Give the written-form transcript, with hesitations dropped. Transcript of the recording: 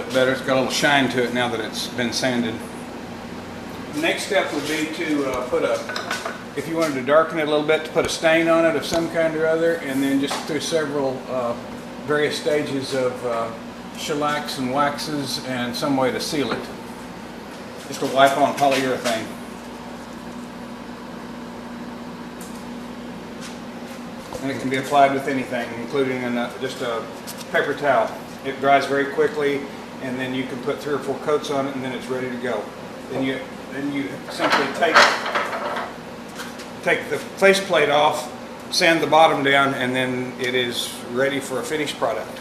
bit better. It's got a little shine to it now that it's been sanded. The next step would be to if you wanted to darken it a little bit, to put a stain on it of some kind or other, and then just through several various stages of shellacs and waxes and some way to seal it. Just a wipe-on polyurethane. And it can be applied with anything, including just a paper towel. It dries very quickly, and then you can put 3 or 4 coats on it, and then it's ready to go. Then you simply take the faceplate off, sand the bottom down, and then it is ready for a finished product.